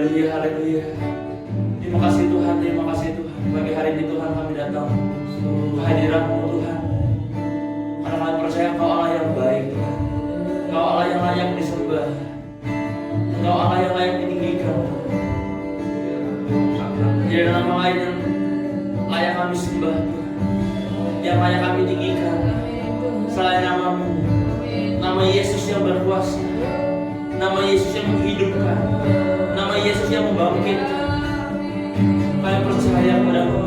Haleluya, haleluya. Terima kasih Tuhan, terima kasih Tuhan. Pagi hari ini Tuhan kami datang kehadiran-Mu Tuhan. Karena kami percaya Engkau Allah yang baik Tuhan. Engkau Allah yang layak disembah. Engkau Allah yang layak ditinggikan. Tidak ada nama lain yang layak kami sembah Tuhan, yang layak kami tinggikan selain nama-Mu. Nama Yesus yang berkuasa, nama Yesus yang menghidupkan, nama Yesus yang membangkitkan. Kami percaya kepada-Mu.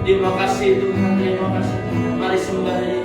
Terima kasih Tuhan, terima kasih. Mari sembah Dia.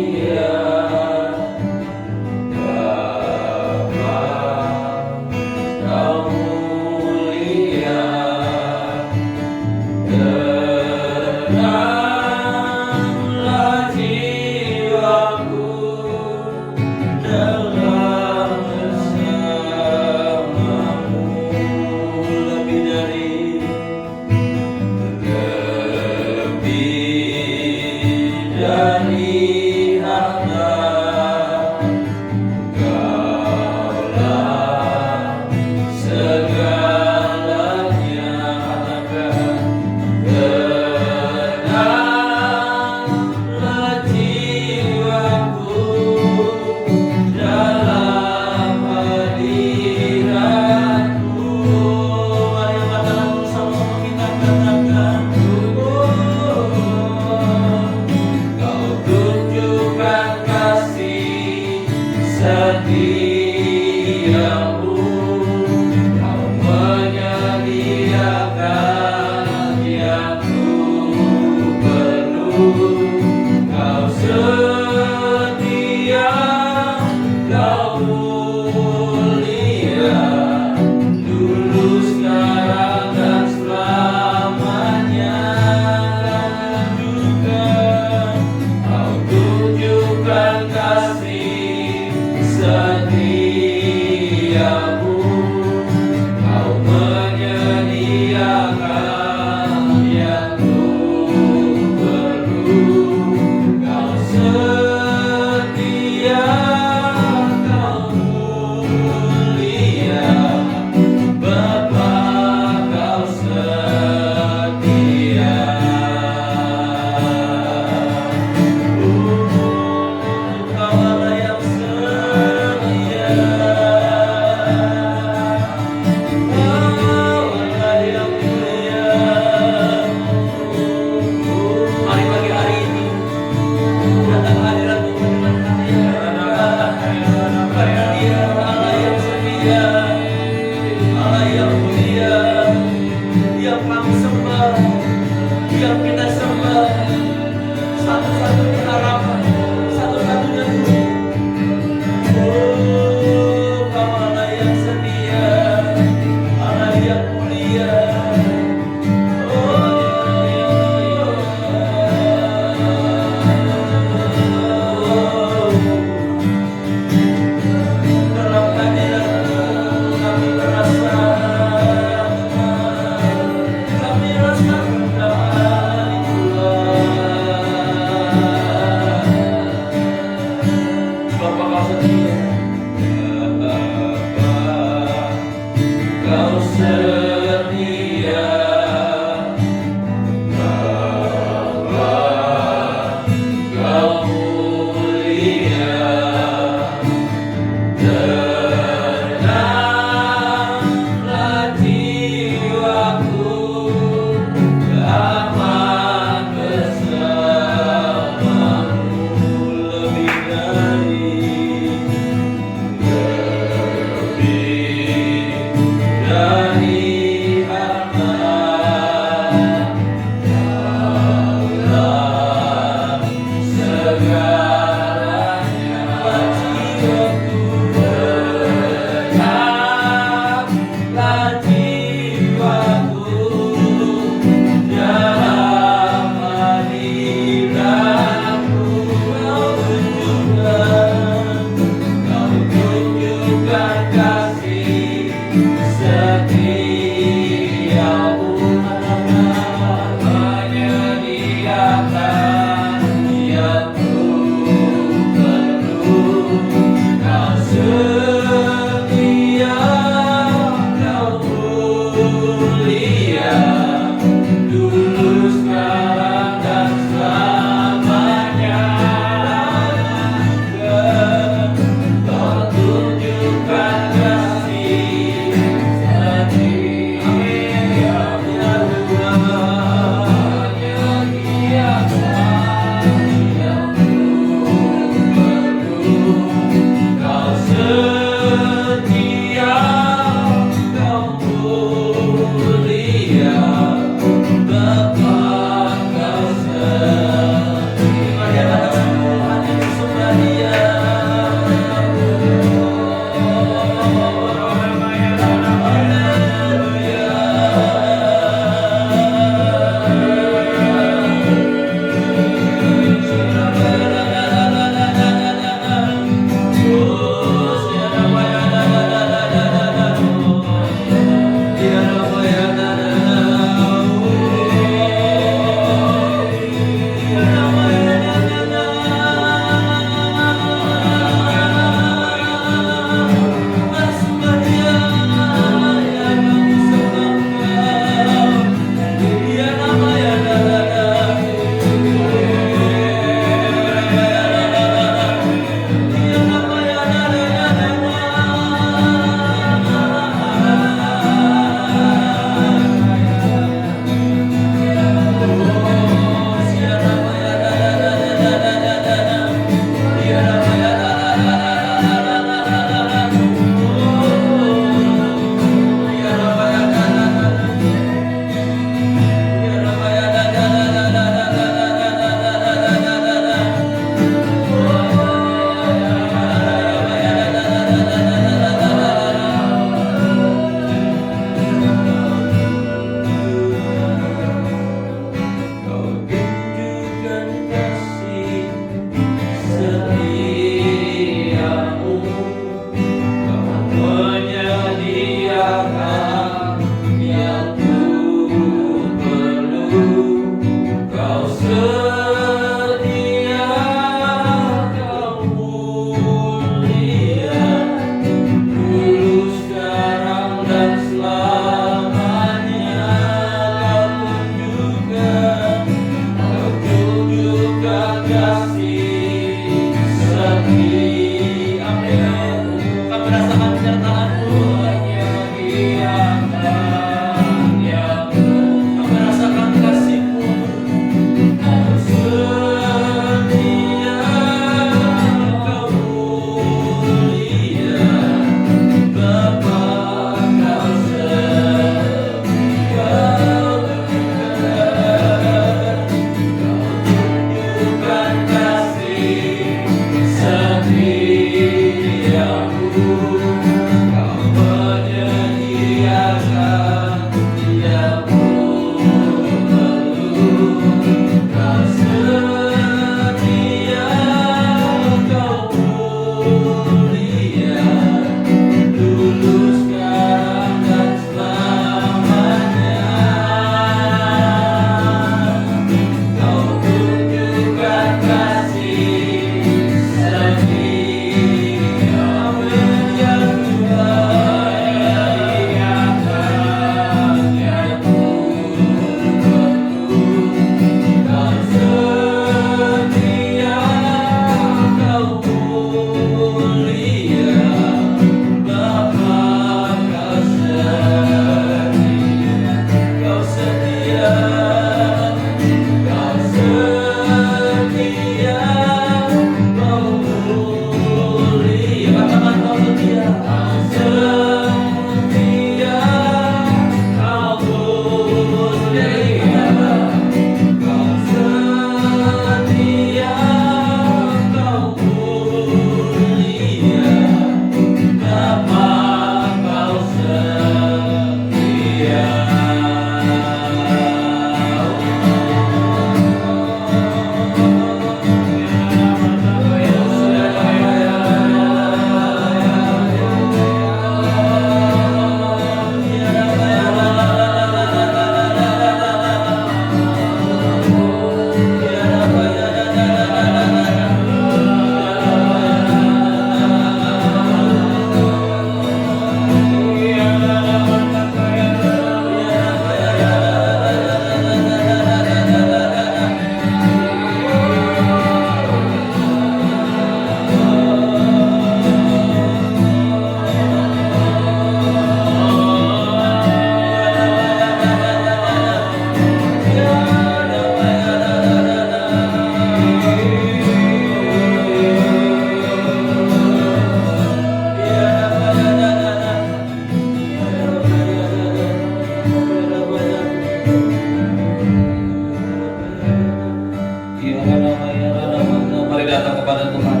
Mari datang kepada Tuhan,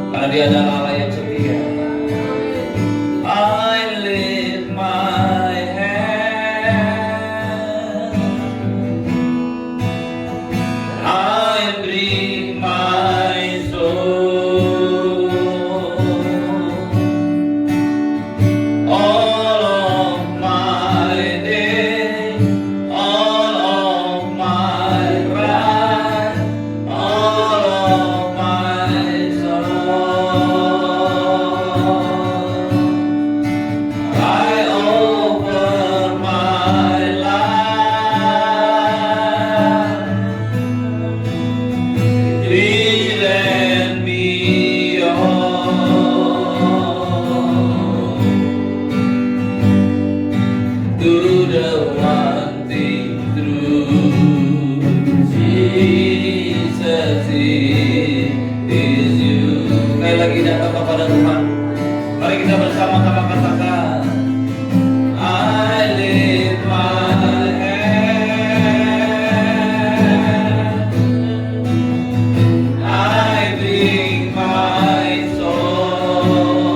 karena Dia adalah Allah yang setia. I lift my hand, I bring my soul, all of my day, all of my right, all of my soul. I offer my life, lead and me on to the one thing true. Jesus is you. Sekali lagi datang kepada Tuhan. Mari kita bersama-sama katakan, I lift my hand, I bring my soul,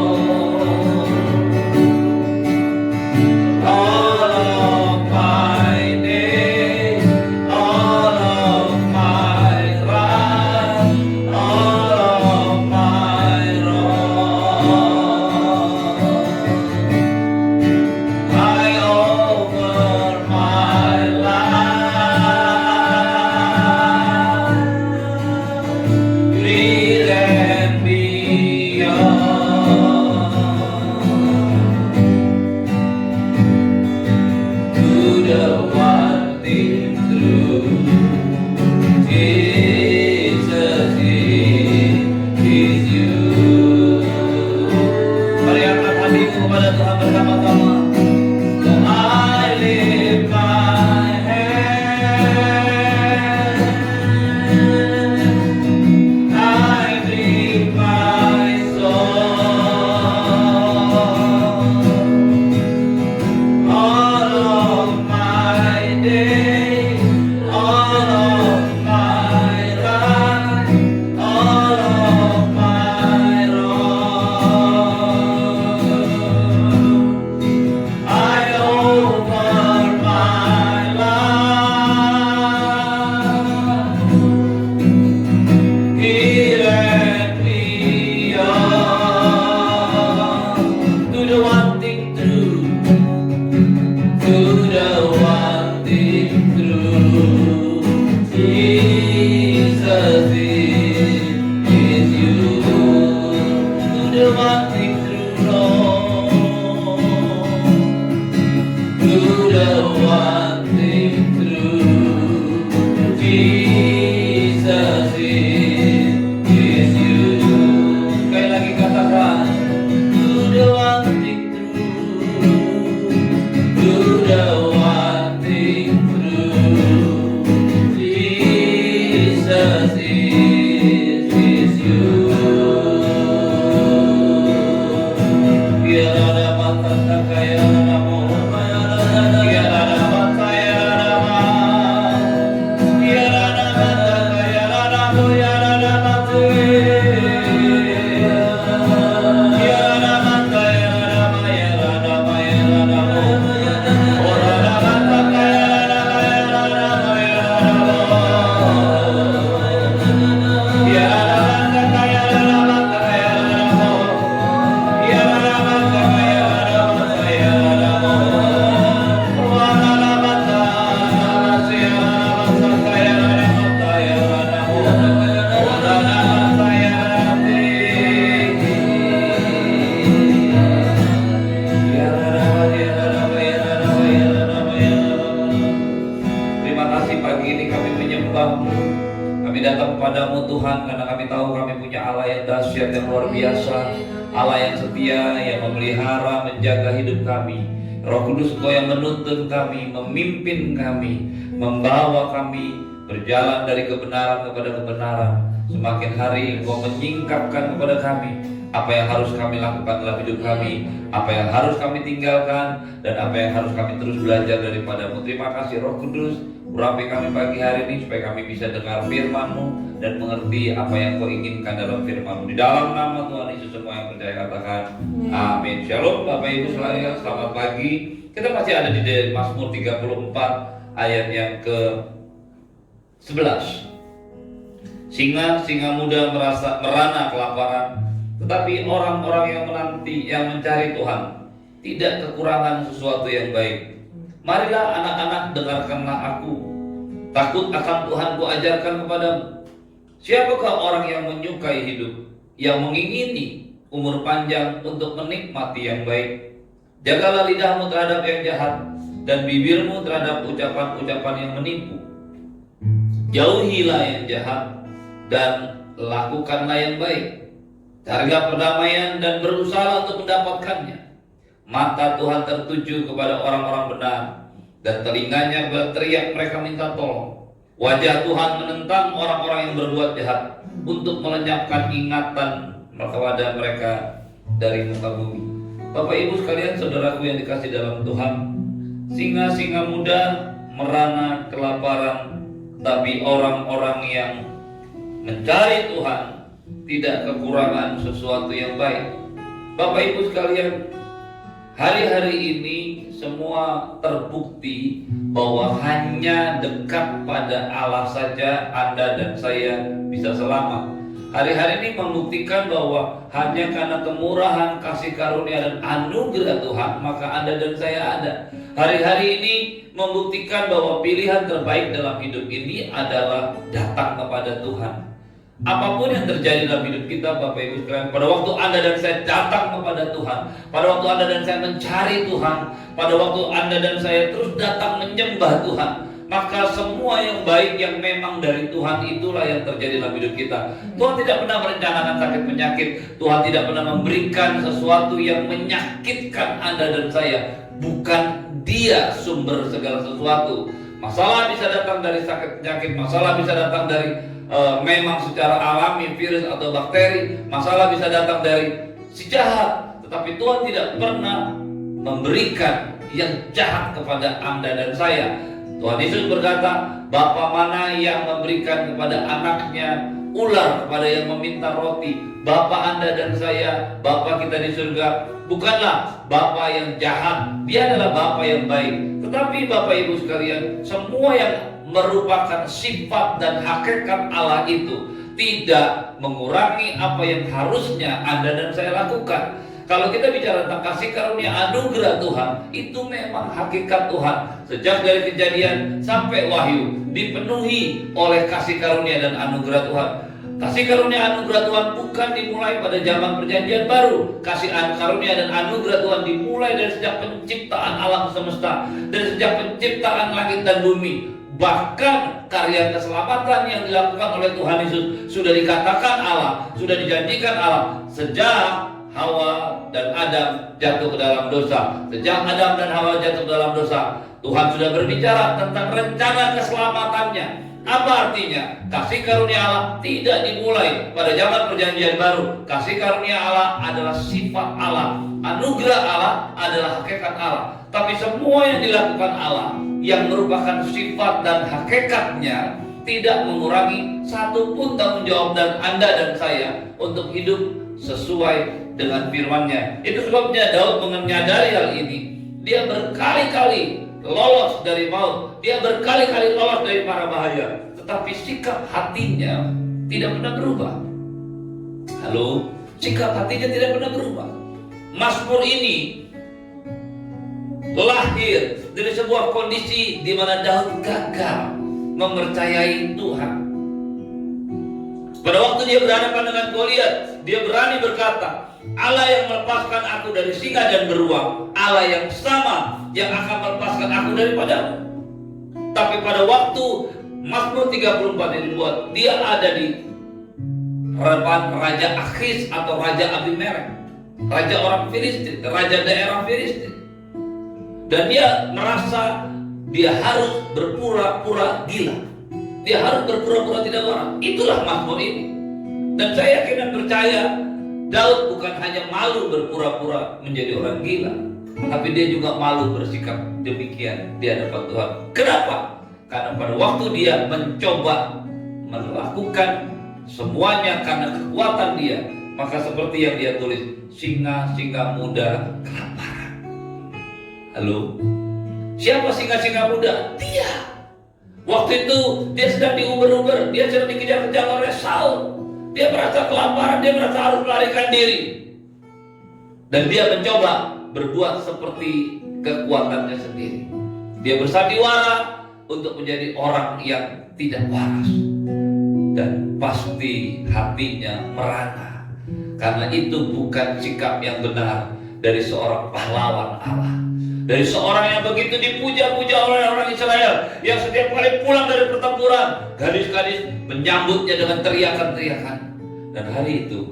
all of my days, all of my right, all of my wrong. I offer my life, lead and beyond to the one thing true. Jesus is you. Mari angkat hatimu kepada Tuhan bersama-sama. So I lift my hand, I bring my soul, all of my days, all of my right, all of my wrong. I offer my life, here and beyond to the one thing true, to the one thing true. Jesus is you, to the one thing true, Lord, to the one thing true. Jesus is you. Sekali lagi katakan, to the one thing true, to the one thing true. Jesus is you. Biar ada mata tak kaya namo, biar ada mata ya nama, biar ada mata kaya namo, biar ada mata, biar ada mata ya nama, biar ada nama ya namo, orang ada mata kaya nama ya nama ya namo, biar ada mata kaya nama kaya namo, biar ada mata kaya nama kaya namo, orang ada mata nama sia mata kaya nama kaya namo, orang ada mata ya namo. Terima kasih pagi ini kami menyembah-Mu. Kami datang kepadamu Tuhan karena kami tahu kami punya Allah yang dahsyat, yang luar biasa, Allah yang setia, yang memelihara, menjaga hidup kami. Roh Kudus Engkau yang menuntun kami, memimpin kami, membawa kami berjalan dari kebenaran kepada kebenaran. Semakin hari Engkau menyingkapkan kepada kami apa yang harus kami lakukan dalam hidup kami, apa yang harus kami tinggalkan, dan apa yang harus kami terus belajar daripada-Mu. Terima kasih Roh Kudus, urapi kami pagi hari ini supaya kami bisa dengar firman-Mu, dan mengerti apa yang kau inginkan dalam firman-Mu. Di dalam nama Tuhan Yesus semua yang percaya katakan amin. Shalom Bapak Ibu sekalian, selamat pagi. Kita masih ada di Mazmur 34 ayat yang ke 11. Singa muda merana kelaparan, tetapi orang-orang yang menanti, yang mencari Tuhan tidak kekurangan sesuatu yang baik. Marilah anak-anak, dengarkanlah aku. Takut akan Tuhan ku ajarkan kepadamu. Siapakah orang yang menyukai hidup, yang mengingini umur panjang untuk menikmati yang baik? Jagalah lidahmu terhadap yang jahat, dan bibirmu terhadap ucapan-ucapan yang menipu. Jauhilah yang jahat dan lakukanlah yang baik. Carilah perdamaian dan berusaha untuk mendapatkannya. Mata Tuhan tertuju kepada orang-orang benar, dan telinganya berteriak mereka minta tolong. Wajah Tuhan menentang orang-orang yang berbuat jahat, untuk melenyapkan ingatan kepada mereka dari muka bumi. Bapak Ibu sekalian, saudaraku yang dikasih dalam Tuhan, singa-singa muda merana kelaparan, tapi orang-orang yang mencari Tuhan tidak kekurangan sesuatu yang baik. Bapak Ibu sekalian, hari-hari ini semua terbukti bahwa hanya dekat pada Allah saja Anda dan saya bisa selamat. Hari-hari ini membuktikan bahwa hanya karena kemurahan, kasih karunia dan anugerah Tuhan maka Anda dan saya ada. Hari-hari ini membuktikan bahwa pilihan terbaik dalam hidup ini adalah datang kepada Tuhan. Apapun yang terjadi dalam hidup kita, Bapak Ibu sekalian, pada waktu Anda dan saya datang kepada Tuhan, pada waktu Anda dan saya mencari Tuhan, pada waktu Anda dan saya terus datang menyembah Tuhan, maka semua yang baik yang memang dari Tuhan itulah yang terjadi dalam hidup kita. Tuhan tidak pernah merencanakan sakit penyakit. Tuhan tidak pernah memberikan sesuatu yang menyakitkan Anda dan saya. Bukan Dia sumber segala sesuatu. Masalah bisa datang dari sakit penyakit, masalah bisa datang dari memang secara alami virus atau bakteri, masalah bisa datang dari si jahat, tetapi Tuhan tidak pernah memberikan yang jahat kepada Anda dan saya. Tuhan Yesus berkata, Bapa mana yang memberikan kepada anaknya ular kepada yang meminta roti? Bapa Anda dan saya, Bapa kita di surga, bukanlah Bapa yang jahat, Dia adalah Bapa yang baik. Tetapi Bapak Ibu sekalian, semua yang merupakan sifat dan hakikat Allah itu tidak mengurangi apa yang harusnya Anda dan saya lakukan. Kalau kita bicara tentang kasih karunia anugerah Tuhan, itu memang hakikat Tuhan. Sejak dari Kejadian sampai Wahyu dipenuhi oleh kasih karunia dan anugerah Tuhan. Kasih karunia anugerah Tuhan bukan dimulai pada zaman perjanjian baru. Kasih karunia dan anugerah Tuhan dimulai dari sejak penciptaan alam semesta, dari sejak penciptaan langit dan bumi. Bahkan karya keselamatan yang dilakukan oleh Tuhan Yesus sudah dikatakan Allah, sudah dijanjikan Allah sejak Hawa dan Adam jatuh ke dalam dosa. Sejak Adam dan Hawa jatuh ke dalam dosa, Tuhan sudah berbicara tentang rencana keselamatannya. Apa artinya? Kasih karunia Allah tidak dimulai pada zaman perjanjian baru. Kasih karunia Allah adalah sifat Allah, anugerah Allah adalah hakikat Allah. Tapi semua yang dilakukan Allah yang merupakan sifat dan hakikatnya tidak mengurangi satupun tanggung jawab dan Anda dan saya untuk hidup sesuai dengan firman-Nya. Itu sebabnya Daud menyadari hal ini. Dia berkali-kali lolos dari maut, dia berkali-kali lolos dari para bahaya, tetapi sikap hatinya tidak pernah berubah. Halo, sikap hatinya tidak pernah berubah. Mazmur ini lahir dari sebuah kondisi di mana Daud gagal mempercayai Tuhan. Pada waktu dia berhadapan dengan Goliat, dia berani berkata, Allah yang melepaskan aku dari singa dan beruang, Allah yang sama yang akan melepaskan aku daripadamu. Tapi pada waktu Mazmur 34 ini dibuat, dia ada di hadapan Raja Akhis atau Raja Abimelek, raja orang Filistin, raja daerah Filistin. Dan dia merasa dia harus berpura-pura gila. Dia harus berpura-pura tidak waras. Itulah Mazmur ini. Dan saya yakin dan percaya Daud bukan hanya malu berpura-pura menjadi orang gila, tapi dia juga malu bersikap demikian di hadapan Tuhan. Kenapa? Karena pada waktu dia mencoba melakukan semuanya karena kekuatan dia, maka seperti yang dia tulis, singa-singa muda kelaparan. Halo? Siapa singa-singa muda? Dia. Waktu itu dia sedang diuber-uber, dia sedang dikejar-kejar oleh Saul. Dia merasa kelaparan, dia merasa harus melarikan diri. Dan dia mencoba berbuat seperti kekuatannya sendiri. Dia bersandiwara untuk menjadi orang yang tidak waras. Dan pasti hatinya merana. Karena itu bukan sikap yang benar dari seorang pahlawan Allah. Dari seorang yang begitu dipuja-puja oleh orang Israel, yang setiap kali pulang dari pertempuran, gadis-gadis menyambutnya dengan teriakan-teriakan. Dan hari itu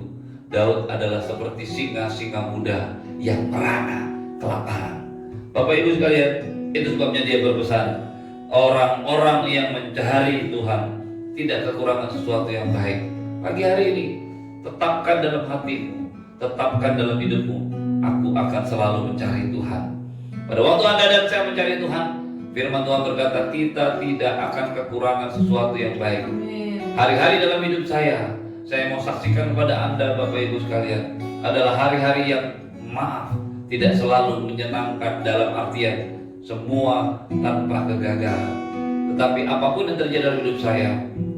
Daud adalah seperti singa-singa muda yang merana kelaparan. Bapak Ibu sekalian, itu sebabnya dia berpesan, orang-orang yang mencari Tuhan tidak kekurangan sesuatu yang baik. Pagi hari ini, tetapkan dalam hatimu, tetapkan dalam hidupmu, aku akan selalu mencari Tuhan. Pada waktu Anda dan saya mencari Tuhan, firman Tuhan berkata, kita tidak akan kekurangan sesuatu yang baik. Hari-hari dalam hidup saya mau saksikan kepada Anda Bapak Ibu sekalian, adalah hari-hari yang maaf, tidak selalu menyenangkan dalam artian semua tanpa kegagalan. Tetapi apapun yang terjadi dalam hidup saya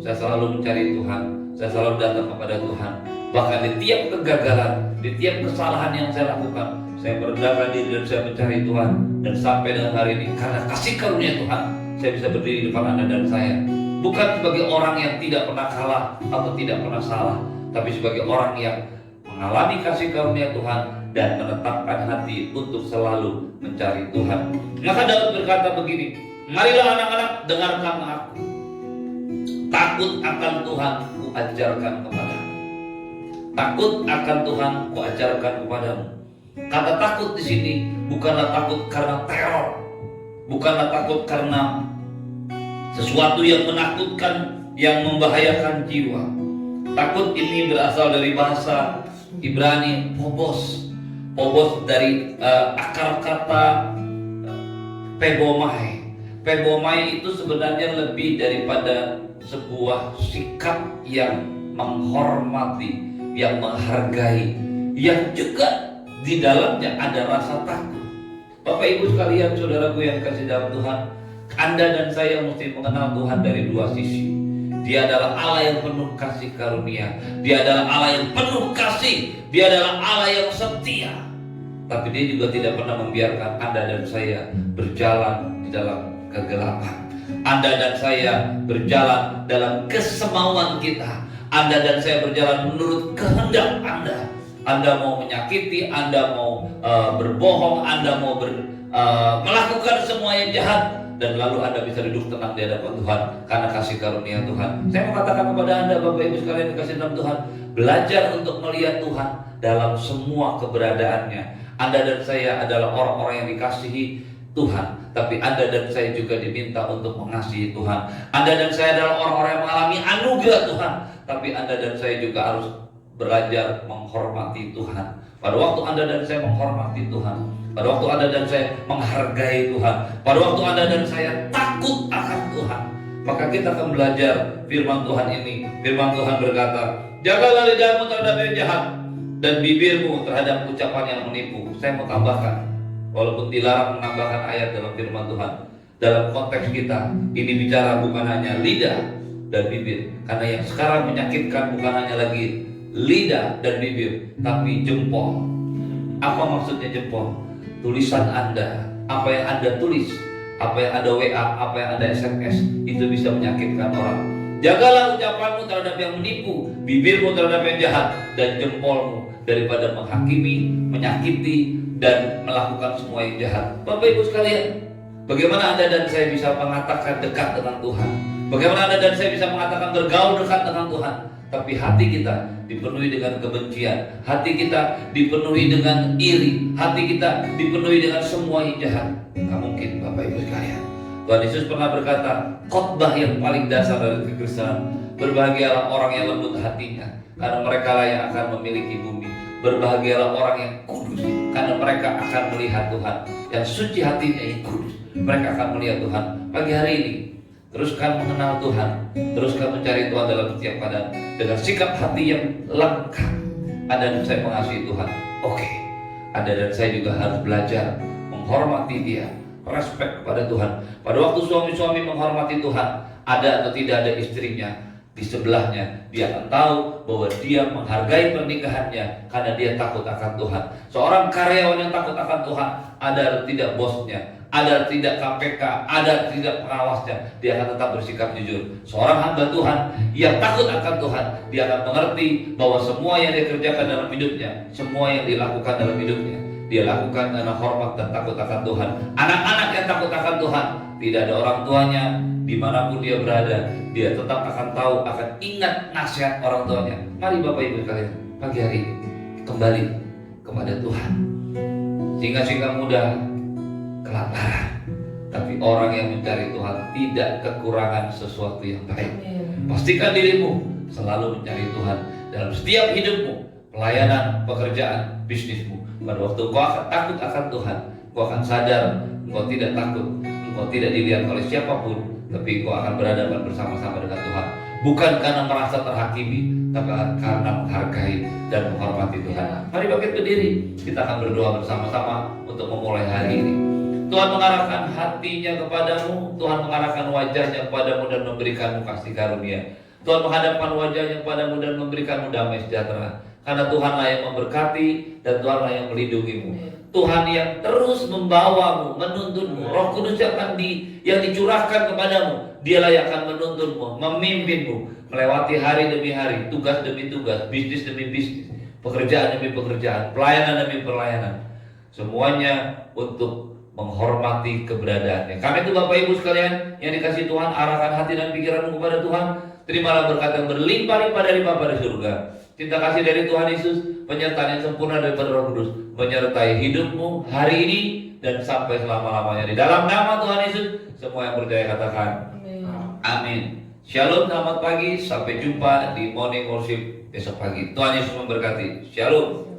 selalu mencari Tuhan, saya selalu datang kepada Tuhan. Bahkan di tiap kegagalan, di tiap kesalahan yang saya lakukan, saya merendahkan diri dan saya mencari Tuhan. Dan sampai dengan hari ini, karena kasih karunia Tuhan, saya bisa berdiri di depan Anda dan saya. Bukan sebagai orang yang tidak pernah kalah atau tidak pernah salah, tapi sebagai orang yang mengalami kasih karunia Tuhan dan menetapkan hati untuk selalu mencari Tuhan. Maka Daud berkata begini, marilah anak-anak, dengarkan aku. Takut akan Tuhan kuajarkan kepadamu. Takut akan Tuhan kuajarkan kepadamu. Kata takut di sini bukanlah takut karena teror, bukanlah takut karena sesuatu yang menakutkan, yang membahayakan jiwa. Takut ini berasal dari bahasa Ibrani phobos. Phobos dari akar kata pebomai. Pebomai itu sebenarnya lebih daripada sebuah sikap yang menghormati, yang menghargai, yang juga di dalamnya ada rasa takut. Bapak Ibu sekalian, saudaraku yang kasih dalam Tuhan, Anda dan saya mesti mengenal Tuhan dari dua sisi. Dia adalah Allah yang penuh kasih karunia, Dia adalah Allah yang penuh kasih, Dia adalah Allah yang setia. Tapi Dia juga tidak pernah membiarkan Anda dan saya berjalan di dalam kegelapan. Anda dan saya berjalan dalam kesemauan kita. Anda dan saya berjalan menurut kehendak Anda. Anda mau menyakiti, Anda mau berbohong, Anda mau melakukan semua yang jahat, dan lalu Anda bisa duduk tenang di hadapan Tuhan karena kasih karunia Tuhan. Saya mau katakan kepada Anda, Bapak Ibu sekalian yang kasih dalam Tuhan, belajar untuk melihat Tuhan dalam semua keberadaannya. Anda dan saya adalah orang-orang yang dikasihi Tuhan, tapi Anda dan saya juga diminta untuk mengasihi Tuhan. Anda dan saya adalah orang-orang yang mengalami anugerah Tuhan, tapi Anda dan saya juga harus belajar menghormati Tuhan. Pada waktu Anda dan saya menghormati Tuhan, pada waktu Anda dan saya menghargai Tuhan, pada waktu Anda dan saya takut akan Tuhan, maka kita akan belajar firman Tuhan ini. Firman Tuhan berkata, jagalah lidahmu terhadap yang jahat dan bibirmu terhadap ucapan yang menipu. Saya mau tambahkan, walaupun dilarang menambahkan ayat dalam firman Tuhan, dalam konteks kita ini bicara bukan hanya lidah dan bibir, karena yang sekarang menyakitkan bukan hanya lagi lidah dan bibir, tapi jempol. Apa maksudnya jempol? Tulisan Anda, apa yang Anda tulis, apa yang Anda WA, apa yang Anda SMS, itu bisa menyakitkan orang. Jagalah ucapanmu terhadap yang menipu, bibirmu terhadap yang jahat, dan jempolmu daripada menghakimi, menyakiti, dan melakukan semua yang jahat. Bapak Ibu sekalian, bagaimana Anda dan saya bisa mengatakan dekat dengan Tuhan? Bagaimana Anda dan saya bisa mengatakan bergaul dekat dengan Tuhan? Tapi hati kita dipenuhi dengan kebencian, hati kita dipenuhi dengan iri, hati kita dipenuhi dengan semua yang jahat. Nggak mungkin, Bapak Ibu sekalian. Tuhan Yesus pernah berkata, khotbah yang paling dasar dari kekristenan, berbahagialah orang yang lembut hatinya, karena mereka lah yang akan memiliki bumi. Berbahagialah orang yang kudus, karena mereka akan melihat Tuhan. Yang suci hatinya yang kudus, mereka akan melihat Tuhan. Pagi hari ini teruskan mengenal Tuhan, teruskan mencari Tuhan dalam setiap keadaan dengan sikap hati yang lengkap. Anda dan saya mengasihi Tuhan, oke. Anda dan saya juga harus belajar menghormati Dia, respect kepada Tuhan. Pada waktu suami-suami menghormati Tuhan, ada atau tidak ada istrinya di sebelahnya, dia akan tahu bahwa dia menghargai pernikahannya karena dia takut akan Tuhan. Seorang karyawan yang takut akan Tuhan, ada atau tidak bosnya, ada atau tidak KPK, ada atau tidak pengawasnya, dia akan tetap bersikap jujur. Seorang hamba Tuhan yang takut akan Tuhan, dia akan mengerti bahwa semua yang dia kerjakan dalam hidupnya, semua yang dilakukan dalam hidupnya, dia lakukan karena hormat dan takut akan Tuhan. Anak-anak yang takut akan Tuhan, tidak ada orang tuanya, dimanapun dia berada, dia tetap akan tahu, akan ingat nasihat orang tuanya. Mari Bapak Ibu sekalian, pagi hari ini kembali kepada Tuhan. Singa-singa muda kelaparan, tapi orang yang mencari Tuhan tidak kekurangan sesuatu yang baik. Pastikan dirimu selalu mencari Tuhan dalam setiap hidupmu, pelayanan, pekerjaan, bisnismu. Pada waktu kau akan takut akan Tuhan, kau akan sadar engkau tidak takut, engkau tidak dilihat oleh siapapun, tapi kau akan berhadapan bersama-sama dengan Tuhan. Bukan karena merasa terhakimi, tapi karena menghargai dan menghormati Tuhan. Mari bangkit berdiri, kita akan berdoa bersama-sama untuk memulai hari ini. Tuhan mengarahkan hatinya kepadamu, Tuhan mengarahkan wajahnya kepadamu dan memberikanmu kasih karunia. Tuhan menghadapkan wajahnya kepadamu dan memberikanmu damai sejahtera. Karena Tuhanlah yang memberkati dan Tuhanlah yang melindungimu. Tuhan yang terus membawamu, menuntunmu. Roh Kudus yang dicurahkan kepadamu, Dialah yang akan menuntunmu, memimpinmu melewati hari demi hari, tugas demi tugas, bisnis demi bisnis, pekerjaan demi pekerjaan, pelayanan demi pelayanan. Semuanya untuk menghormati keberadaannya. Karena itu Bapak Ibu sekalian yang dikasihi Tuhan, arahkan hati dan pikiranmu kepada Tuhan. Terimalah berkat yang berlimpah-limpah dari Bapa di surga. Cinta kasih dari Tuhan Yesus, penyertaan yang sempurna daripada Roh Kudus menyertai hidupmu hari ini dan sampai selama-lamanya. Di dalam nama Tuhan Yesus, semua yang percaya katakan amin. Shalom, selamat pagi, sampai jumpa di morning worship besok pagi. Tuhan Yesus memberkati. Shalom.